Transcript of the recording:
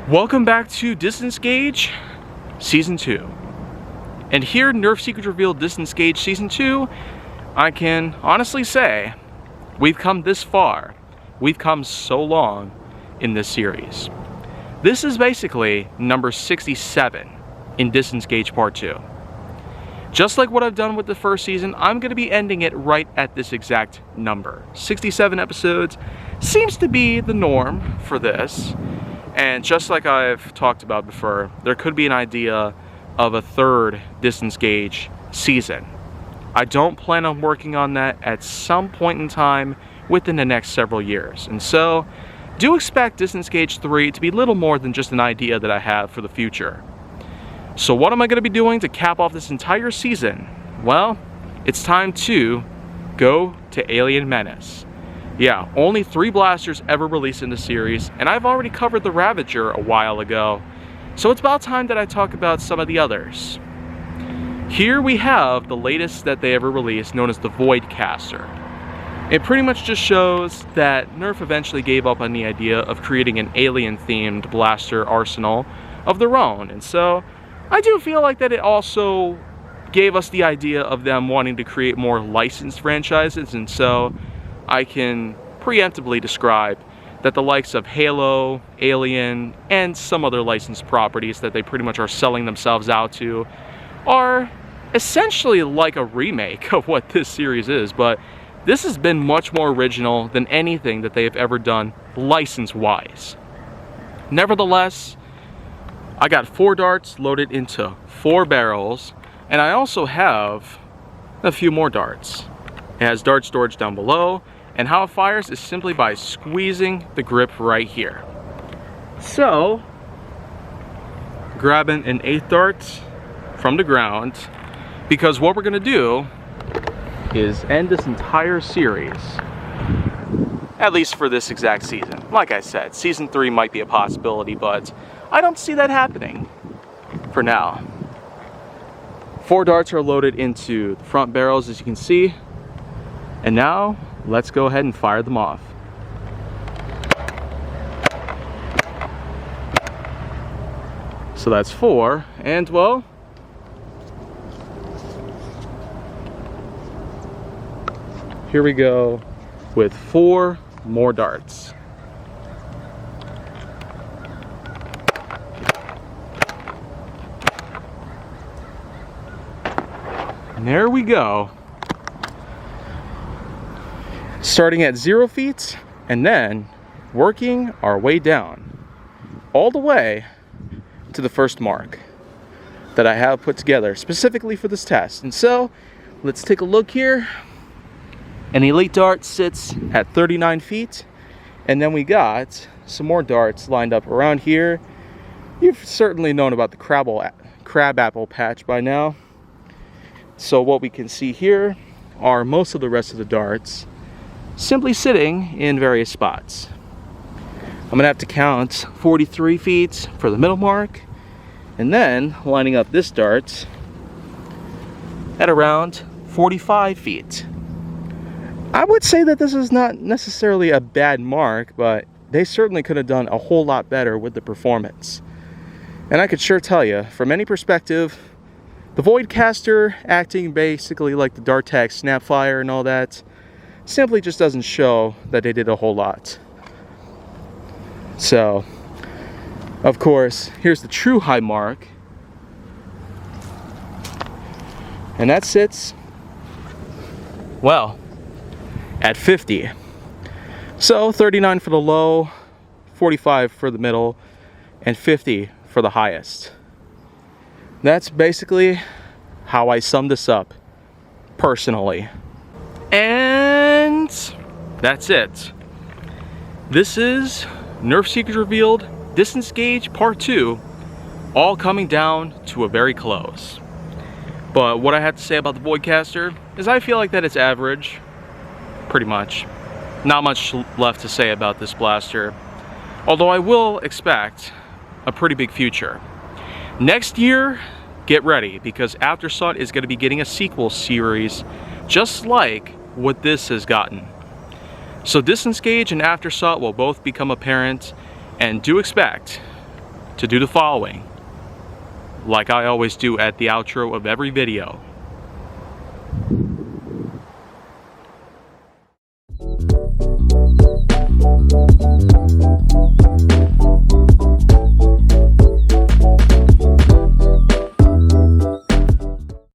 Welcome back to Distance Gauge Season 2. And here, Nerf Secrets Revealed Distance Gauge Season 2, I can honestly say, we've come this far. We've come so long in this series. This is basically number 67 in Distance Gauge Part 2. Just like what I've done with the first season, I'm going to be ending it right at this exact number. 67 episodes seems to be the norm for this. And just like I've talked about before, there could be an idea of a third Distance Gauge season. I don't plan on working on that at some point in time within the next several years. And so, do expect Distance Gauge 3 to be little more than just an idea that I have for the future. So what am I going to be doing to cap off this entire season? Well, it's time to go to Alien Menace. Yeah, only 3 blasters ever released in the series, and I've already covered the Ravager a while ago, so it's about time that I talk about some of the others. Here we have the latest that they ever released, known as the Voidcaster. It pretty much just shows that Nerf eventually gave up on the idea of creating an alien-themed blaster arsenal of their own, and so I do feel like that it also gave us the idea of them wanting to create more licensed franchises, and so I can preemptively describe that the likes of Halo, Alien, and some other licensed properties that they pretty much are selling themselves out to are essentially like a remake of what this series is, but this has been much more original than anything that they have ever done license-wise. Nevertheless, I got 4 darts loaded into 4 barrels, and I also have a few more darts. It has dart storage down below, and how it fires is simply by squeezing the grip right here. So, grabbing an 8th dart from the ground, because what we're gonna do is end this entire series, at least for this exact season. Like I said, season 3 might be a possibility, but I don't see that happening for now. 4 darts are loaded into the front barrels, as you can see, and now let's go ahead and fire them off. So that's 4, and well, here we go with 4 more darts. And there we go. Starting at 0 feet and then working our way down all the way to the first mark that I have put together specifically for this test. And so let's take a look here. An elite dart sits at 39 feet, and then we got some more darts lined up around here. You've certainly known about the crabapple patch by now. So what we can see here are most of the rest of the darts simply sitting in various spots. I'm gonna have to count 43 feet for the middle mark, and then lining up this dart at around 45 feet. I would say that this is not necessarily a bad mark, but they certainly could have done a whole lot better with the performance. And I could sure tell you, from any perspective, the Voidcaster acting basically like the dart tag snapfire and all that simply just doesn't show that they did a whole lot. So, of course, here's the true high mark. And that sits, well, at 50. So 39 for the low, 45 for the middle, and 50 for the highest. That's basically how I sum this up personally. And that's it. This is Nerf Secrets Revealed Distance Gauge Part 2, all coming down to a very close. But what I have to say about the Voidcaster is I feel like that it's average, pretty much. Not much left to say about this blaster, although I will expect a pretty big future. Next year, get ready, because Aftersought is going to be getting a sequel series just like what this has gotten. So Distance Gauge and Aftersought will both become apparent, and do expect to do the following, like I always do at the outro of every video.